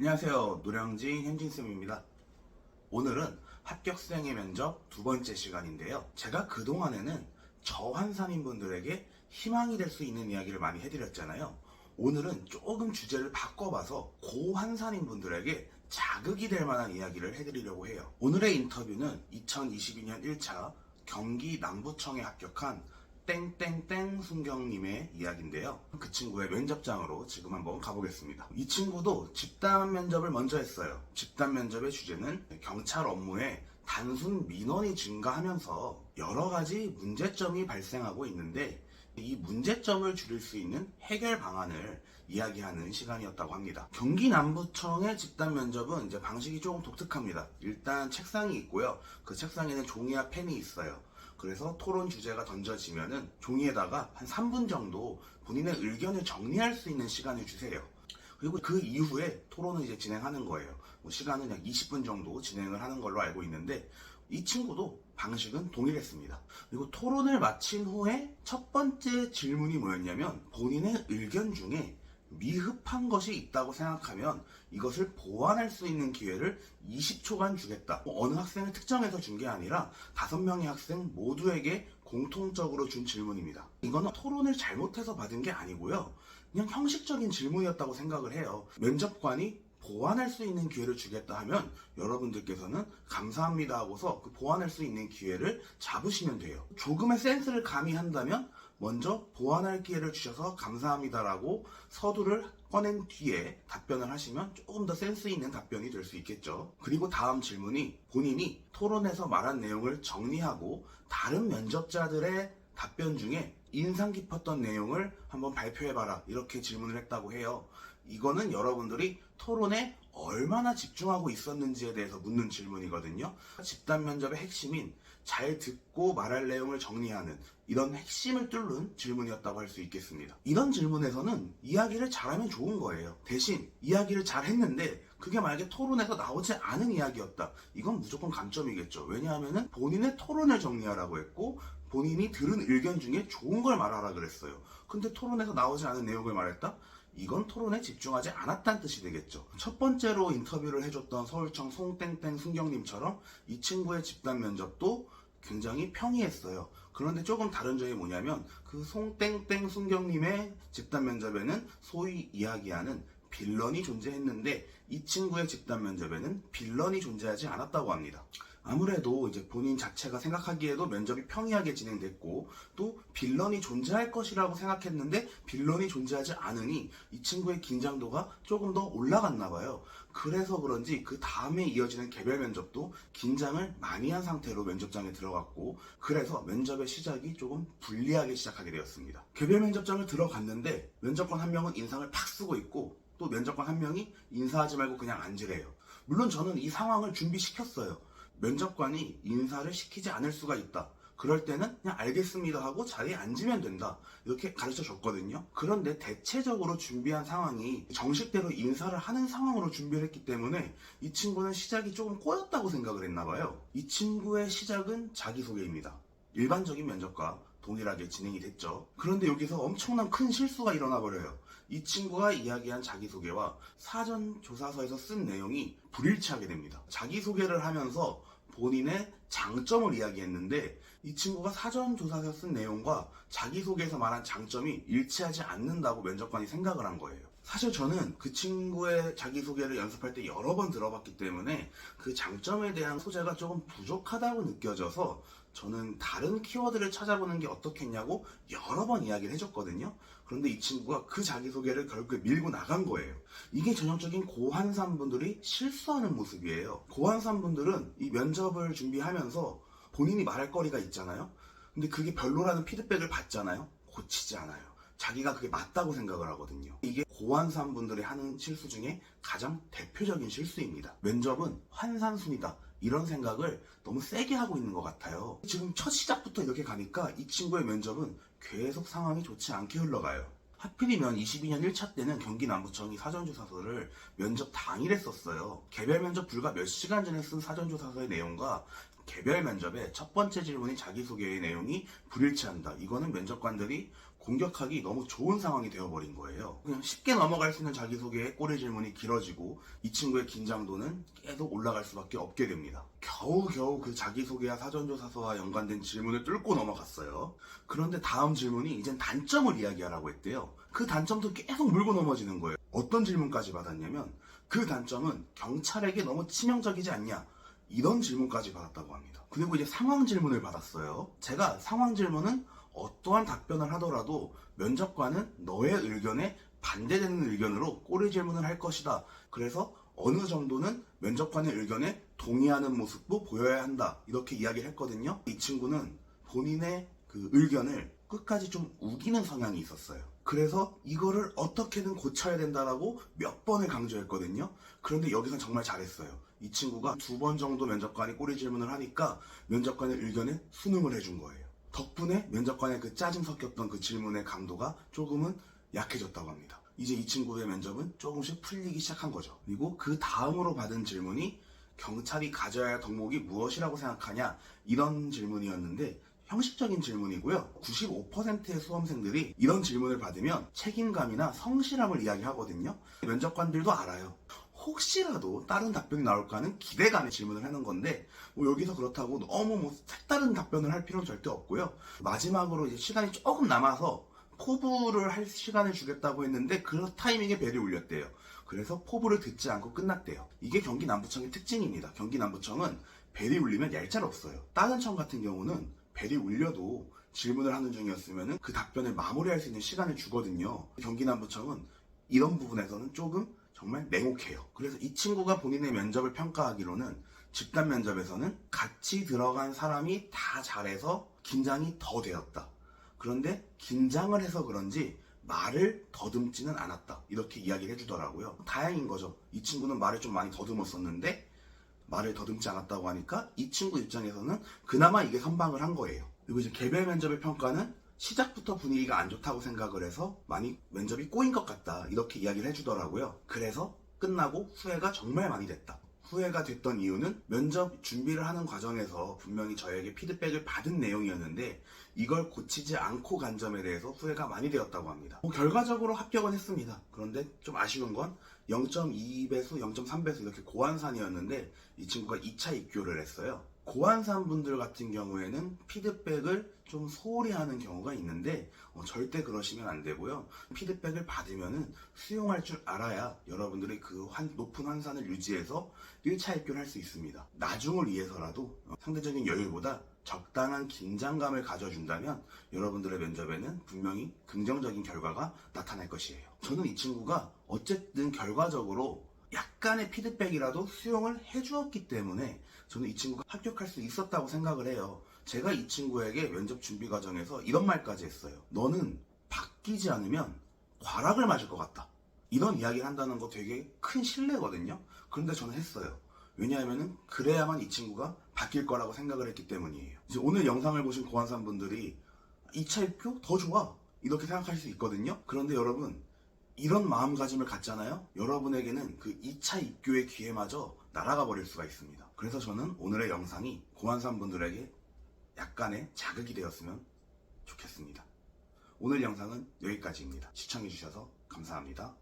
안녕하세요. 노량진 현진쌤입니다. 오늘은 합격수행의 면접 두 번째 시간인데요. 제가 그동안에는 저환산인분들에게 희망이 될 수 있는 이야기를 많이 해드렸잖아요. 오늘은 조금 주제를 바꿔봐서 고환산인분들에게 자극이 될 만한 이야기를 해드리려고 해요. 오늘의 인터뷰는 2022년 1차 경기 남부청에 합격한 땡땡땡 순경님의 이야기인데요. 그 친구의 면접장으로 지금 한번 가보겠습니다. 이 친구도 집단 면접을 먼저 했어요. 집단 면접의 주제는 경찰 업무에 단순 민원이 증가하면서 여러 가지 문제점이 발생하고 있는데 이 문제점을 줄일 수 있는 해결 방안을 이야기하는 시간이었다고 합니다. 경기 남부청의 집단 면접은 이제 방식이 조금 독특합니다. 일단 책상이 있고요. 그 책상에는 종이와 펜이 있어요. 그래서 토론 주제가 던져지면은 종이에다가 한 3분 정도 본인의 의견을 정리할 수 있는 시간을 주세요. 그리고 그 이후에 토론을 이제 진행하는 거예요. 시간은 약 20분 정도 진행을 하는 걸로 알고 있는데 이 친구도 방식은 동일했습니다. 그리고 토론을 마친 후에 첫 번째 질문이 뭐였냐면 본인의 의견 중에 미흡한 것이 있다고 생각하면 이것을 보완할 수 있는 기회를 20초간 주겠다. 어느 학생을 특정해서 준 게 아니라 5명의 학생 모두에게 공통적으로 준 질문입니다. 이거는 토론을 잘못해서 받은 게 아니고요. 그냥 형식적인 질문이었다고 생각을 해요. 면접관이 보완할 수 있는 기회를 주겠다 하면 여러분들께서는 감사합니다 하고서 그 보완할 수 있는 기회를 잡으시면 돼요. 조금의 센스를 가미한다면 먼저 보완할 기회를 주셔서 감사합니다라고 서두를 꺼낸 뒤에 답변을 하시면 조금 더 센스 있는 답변이 될 수 있겠죠. 그리고 다음 질문이 본인이 토론에서 말한 내용을 정리하고 다른 면접자들의 답변 중에 인상 깊었던 내용을 한번 발표해봐라 이렇게 질문을 했다고 해요. 이거는 여러분들이 토론에 얼마나 집중하고 있었는지에 대해서 묻는 질문이거든요. 집단 면접의 핵심인 잘 듣고 말할 내용을 정리하는 이런 핵심을 뚫는 질문이었다고 할 수 있겠습니다. 이런 질문에서는 이야기를 잘하면 좋은 거예요. 대신 이야기를 잘 했는데 그게 만약에 토론에서 나오지 않은 이야기였다. 이건 무조건 감점이겠죠. 왜냐하면 본인의 토론을 정리하라고 했고 본인이 들은 의견 중에 좋은 걸 말하라 그랬어요. 근데 토론에서 나오지 않은 내용을 말했다? 이건 토론에 집중하지 않았다는 뜻이 되겠죠. 첫 번째로 인터뷰를 해줬던 서울청 송땡땡 순경님처럼 이 친구의 집단 면접도 굉장히 평이했어요. 그런데 조금 다른 점이 뭐냐면 그 송땡땡 순경님의 집단 면접에는 소위 이야기하는 빌런이 존재했는데 이 친구의 집단 면접에는 빌런이 존재하지 않았다고 합니다. 아무래도 이제 본인 자체가 생각하기에도 면접이 평이하게 진행됐고 또 빌런이 존재할 것이라고 생각했는데 빌런이 존재하지 않으니 이 친구의 긴장도가 조금 더 올라갔나 봐요. 그래서 그런지 그 다음에 이어지는 개별 면접도 긴장을 많이 한 상태로 면접장에 들어갔고 그래서 면접의 시작이 조금 불리하게 시작하게 되었습니다. 개별 면접장을 들어갔는데 면접관 한 명은 인상을 팍 쓰고 있고 또 면접관 한 명이 인사하지 말고 그냥 앉으래요. 물론 저는 이 상황을 준비시켰어요. 면접관이 인사를 시키지 않을 수가 있다. 그럴 때는 그냥 알겠습니다 하고 자리에 앉으면 된다. 이렇게 가르쳐 줬거든요. 그런데 대체적으로 준비한 상황이 정식대로 인사를 하는 상황으로 준비를 했기 때문에 이 친구는 시작이 조금 꼬였다고 생각을 했나 봐요. 이 친구의 시작은 자기소개입니다. 일반적인 면접과 동일하게 진행이 됐죠. 그런데 여기서 엄청난 큰 실수가 일어나 버려요. 이 친구가 이야기한 자기소개와 사전조사서에서 쓴 내용이 불일치하게 됩니다. 자기소개를 하면서 본인의 장점을 이야기했는데 이 친구가 사전조사에서 쓴 내용과 자기소개에서 말한 장점이 일치하지 않는다고 면접관이 생각을 한 거예요. 사실 저는 그 친구의 자기소개를 연습할 때 여러 번 들어봤기 때문에 그 장점에 대한 소재가 조금 부족하다고 느껴져서 저는 다른 키워드를 찾아보는 게 어떻겠냐고 여러 번 이야기를 해줬거든요. 그런데 이 친구가 그 자기소개를 결국에 밀고 나간 거예요. 이게 전형적인 고환산분들이 실수하는 모습이에요. 고환산분들은 이 면접을 준비하면서 본인이 말할 거리가 있잖아요. 근데 그게 별로라는 피드백을 받잖아요. 고치지 않아요. 자기가 그게 맞다고 생각을 하거든요. 이게 고환산분들이 하는 실수 중에 가장 대표적인 실수입니다. 면접은 환산순이다. 이런 생각을 너무 세게 하고 있는 것 같아요. 지금 첫 시작부터 이렇게 가니까 이 친구의 면접은 계속 상황이 좋지 않게 흘러가요. 하필이면 22년 1차 때는 경기 남부청이 사전조사서를 면접 당일에 썼어요. 개별 면접 불과 몇 시간 전에 쓴 사전조사서의 내용과 개별 면접의 첫 번째 질문인 자기소개의 내용이 불일치한다. 이거는 면접관들이 공격하기 너무 좋은 상황이 되어버린 거예요. 그냥 쉽게 넘어갈 수 있는 자기소개에 꼬리 질문이 길어지고 이 친구의 긴장도는 계속 올라갈 수밖에 없게 됩니다. 겨우겨우 그 자기소개와 사전조사서와 연관된 질문을 뚫고 넘어갔어요. 그런데 다음 질문이 이젠 단점을 이야기하라고 했대요. 그 단점도 계속 물고 넘어지는 거예요. 어떤 질문까지 받았냐면 그 단점은 경찰에게 너무 치명적이지 않냐, 이런 질문까지 받았다고 합니다. 그리고 이제 상황 질문을 받았어요. 제가 상황 질문은 어떠한 답변을 하더라도 면접관은 너의 의견에 반대되는 의견으로 꼬리 질문을 할 것이다. 그래서 어느 정도는 면접관의 의견에 동의하는 모습도 보여야 한다. 이렇게 이야기를 했거든요. 이 친구는 본인의 그 의견을 끝까지 좀 우기는 성향이 있었어요. 그래서 이거를 어떻게든 고쳐야 된다라고 몇 번을 강조했거든요. 그런데 여기서 정말 잘했어요. 이 친구가 2번 정도 면접관이 꼬리 질문을 하니까 면접관의 의견에 순응을 해준 거예요. 덕분에 면접관의 그 짜증 섞였던 그 질문의 강도가 조금은 약해졌다고 합니다. 이제 이 친구의 면접은 조금씩 풀리기 시작한 거죠. 그리고 그 다음으로 받은 질문이 경찰이 가져야 할 덕목이 무엇이라고 생각하냐, 이런 질문이었는데 형식적인 질문이고요. 95%의 수험생들이 이런 질문을 받으면 책임감이나 성실함을 이야기하거든요. 면접관들도 알아요. 혹시라도 다른 답변이 나올까 하는 기대감에 질문을 하는 건데 여기서 그렇다고 너무 색다른 답변을 할 필요는 절대 없고요. 마지막으로 이제 시간이 조금 남아서 포부를 할 시간을 주겠다고 했는데 그 타이밍에 벨이 울렸대요. 그래서 포부를 듣지 않고 끝났대요. 이게 경기 남부청의 특징입니다. 경기 남부청은 벨이 울리면 얄짤없어요. 다른 청 같은 경우는 벨이 울려도 질문을 하는 중이었으면 그 답변을 마무리할 수 있는 시간을 주거든요. 경기 남부청은 이런 부분에서는 조금 정말 냉혹해요. 그래서 이 친구가 본인의 면접을 평가하기로는 집단 면접에서는 같이 들어간 사람이 다 잘해서 긴장이 더 되었다. 그런데 긴장을 해서 그런지 말을 더듬지는 않았다. 이렇게 이야기를 해주더라고요. 다행인 거죠. 이 친구는 말을 좀 많이 더듬었었는데 말을 더듬지 않았다고 하니까 이 친구 입장에서는 그나마 이게 선방을 한 거예요. 그리고 이제 개별 면접의 평가는 시작부터 분위기가 안 좋다고 생각을 해서 많이 면접이 꼬인 것 같다, 이렇게 이야기를 해주더라고요. 그래서 끝나고 후회가 정말 많이 됐다. 후회가 됐던 이유는 면접 준비를 하는 과정에서 분명히 저에게 피드백을 받은 내용이었는데 이걸 고치지 않고 간 점에 대해서 후회가 많이 되었다고 합니다. 결과적으로 합격은 했습니다. 그런데 좀 아쉬운 건 0.2배수, 0.3배수 이렇게 고환산이었는데 이 친구가 2차 입교를 했어요. 고환산 분들 같은 경우에는 피드백을 좀 소홀히 하는 경우가 있는데 절대 그러시면 안 되고요. 피드백을 받으면 수용할 줄 알아야 여러분들이 그 높은 환산을 유지해서 1차 입교를 할 수 있습니다. 나중을 위해서라도 상대적인 여유보다 적당한 긴장감을 가져준다면 여러분들의 면접에는 분명히 긍정적인 결과가 나타날 것이에요. 저는 이 친구가 어쨌든 결과적으로 약간의 피드백이라도 수용을 해주었기 때문에 저는 이 친구가 합격할 수 있었다고 생각을 해요. 제가 이 친구에게 면접 준비 과정에서 이런 말까지 했어요. 너는 바뀌지 않으면 과락을 맞을 것 같다. 이런 이야기를 한다는 거 되게 큰 신뢰거든요. 그런데 저는 했어요. 왜냐하면 그래야만 이 친구가 바뀔 거라고 생각을 했기 때문이에요. 이제 오늘 영상을 보신 고환산 분들이 2차 입교 더 좋아, 이렇게 생각할 수 있거든요. 그런데 여러분, 이런 마음가짐을 갖잖아요. 여러분에게는 그 2차 입교의 기회마저 날아가 버릴 수가 있습니다. 그래서 저는 오늘의 영상이 고환산 분들에게 약간의 자극이 되었으면 좋겠습니다. 오늘 영상은 여기까지입니다. 시청해주셔서 감사합니다.